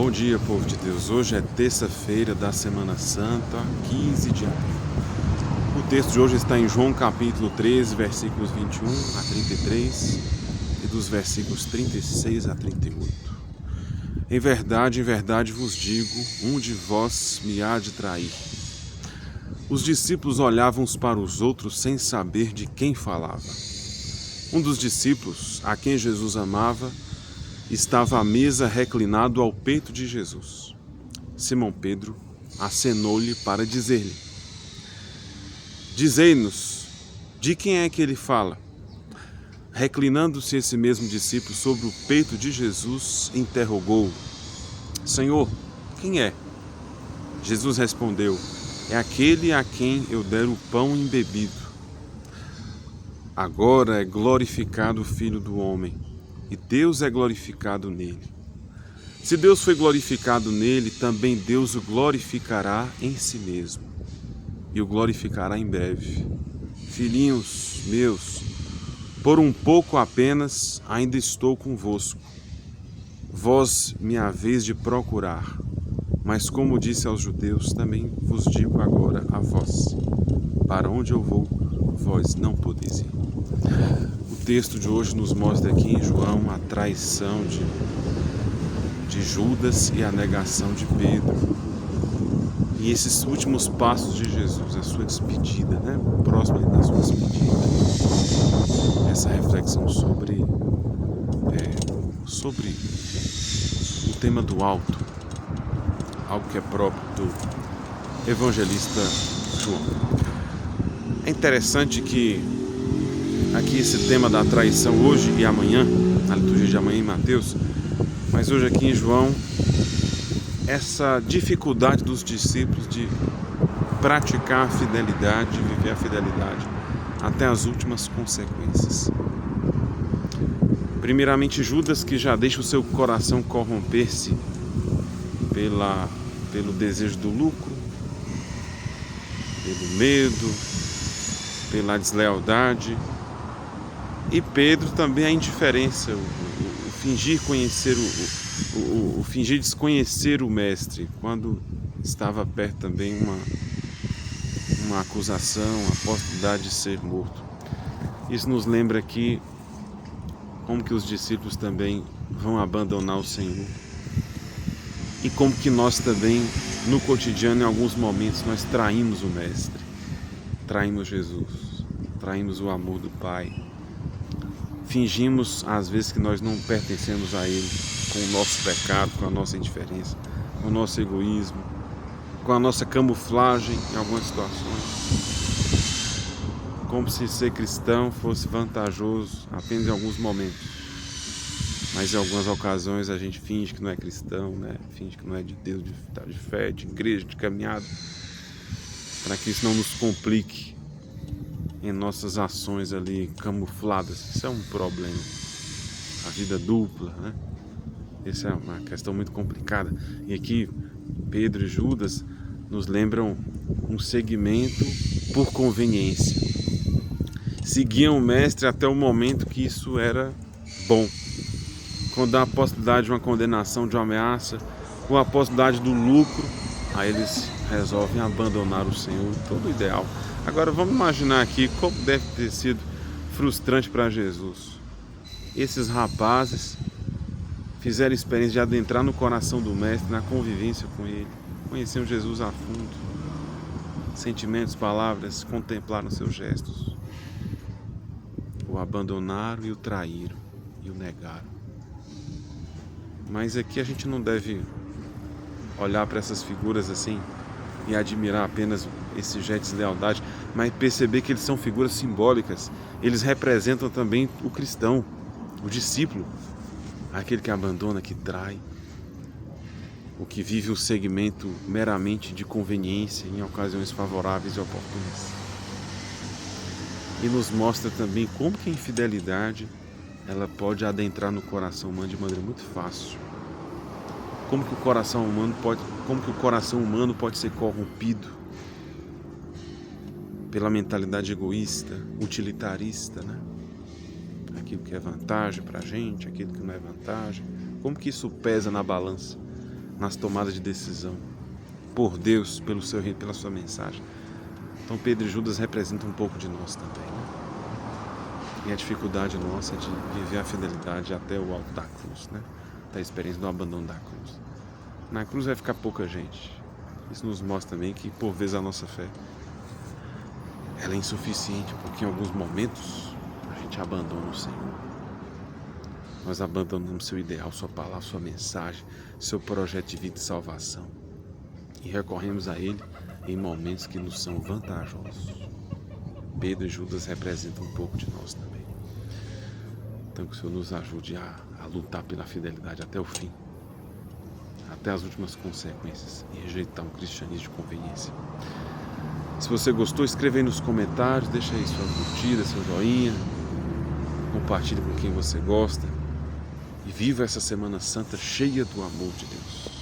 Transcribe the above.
Bom dia, povo de Deus. Hoje é terça-feira da Semana Santa, 15 de abril. O texto de hoje está em João capítulo 13, versículos 21 a 33 e dos versículos 36 a 38. Em verdade vos digo, um de vós me há de trair. Os discípulos olhavam uns para os outros sem saber de quem falava. Um dos discípulos, a quem Jesus amava, estava à mesa reclinado ao peito de Jesus. Simão Pedro acenou-lhe para dizer-lhe: Dizei-nos, de quem é que ele fala? Reclinando-se esse mesmo discípulo sobre o peito de Jesus, interrogou-o: Senhor, quem é? Jesus respondeu: É aquele a quem eu der o pão embebido. Agora é glorificado o Filho do Homem, e Deus é glorificado nele. Se Deus foi glorificado nele, também Deus o glorificará em si mesmo, e o glorificará em breve. Filhinhos meus, por um pouco apenas ainda estou convosco. Vós me haveis de procurar, mas como disse aos judeus, também vos digo agora a vós: para onde eu vou, vós não podeis ir. O texto de hoje nos mostra aqui em João a traição de Judas e a negação de Pedro. E esses últimos passos de Jesus, a sua despedida, próximo da sua despedida. Essa reflexão sobre o tema do alto, algo que é próprio do evangelista João. É interessante que aqui esse tema da traição hoje e amanhã, na liturgia de amanhã em Mateus, mas hoje aqui em João, essa dificuldade dos discípulos de praticar a fidelidade, de viver a fidelidade até as últimas consequências. Primeiramente Judas, que já deixa o seu coração corromper-se pelo desejo do lucro, pelo medo, pela deslealdade. E Pedro também a indiferença, o fingir conhecer o fingir desconhecer o mestre, quando estava perto também uma acusação, a possibilidade de ser morto. Isso nos lembra aqui como que os discípulos também vão abandonar o Senhor e como que nós também no cotidiano, em alguns momentos, nós traímos o mestre, traímos Jesus, traímos o amor do Pai. Fingimos, às vezes, que nós não pertencemos a Ele com o nosso pecado, com a nossa indiferença, com o nosso egoísmo, com a nossa camuflagem em algumas situações. Como se ser cristão fosse vantajoso apenas em alguns momentos. Mas em algumas ocasiões a gente finge que não é cristão, finge que não é de Deus, de fé, de igreja, de caminhada, para que isso não nos complique em nossas ações ali camufladas. Isso é um problema. A vida dupla, Essa é uma questão muito complicada. E aqui Pedro e Judas nos lembram um seguimento por conveniência. Seguiam o mestre até o momento que isso era bom. Quando há a possibilidade de uma condenação, de uma ameaça, ou a possibilidade do lucro, aí eles resolvem abandonar o Senhor, todo o ideal. Agora vamos imaginar aqui como deve ter sido frustrante para Jesus. Esses rapazes fizeram a experiência de adentrar no coração do mestre, na convivência com ele, conheceram Jesus a fundo, sentimentos, palavras, contemplaram seus gestos, o abandonaram e o traíram e o negaram. Mas aqui a gente não deve olhar para essas figuras assim e admirar apenas esse gesto de deslealdade, mas perceber que eles são figuras simbólicas. Eles representam também o cristão, o discípulo, aquele que abandona, que trai, o que vive o segmento meramente de conveniência em ocasiões favoráveis e oportunas. E nos mostra também como que a infidelidade ela pode adentrar no coração humano de maneira muito fácil. Como que o coração humano pode ser corrompido pela mentalidade egoísta, utilitarista, Aquilo que é vantagem para a gente, aquilo que não é vantagem. Como que isso pesa na balança? nas tomadas de decisão, por Deus, pelo seu reino, pela sua mensagem. Então Pedro e Judas representam um pouco de nós também, né? E a dificuldade nossa é de viver a fidelidade até o alto da cruz, né? Da experiência do abandono da cruz. Na cruz vai ficar pouca gente. Isso nos mostra também que, por vezes, a nossa fé ela é insuficiente, porque em alguns momentos a gente abandona o Senhor. Nós abandonamos seu ideal, sua palavra, sua mensagem, seu projeto de vida e salvação. E recorremos a Ele em momentos que nos são vantajosos. Pedro e Judas representam um pouco de nós também. Então que o Senhor nos ajude a lutar pela fidelidade até o fim, até as últimas consequências, e rejeitar um cristianismo de conveniência. Se você gostou, escreva aí nos comentários, deixa aí sua curtida, seu joinha, compartilhe com quem você gosta e viva essa Semana Santa cheia do amor de Deus.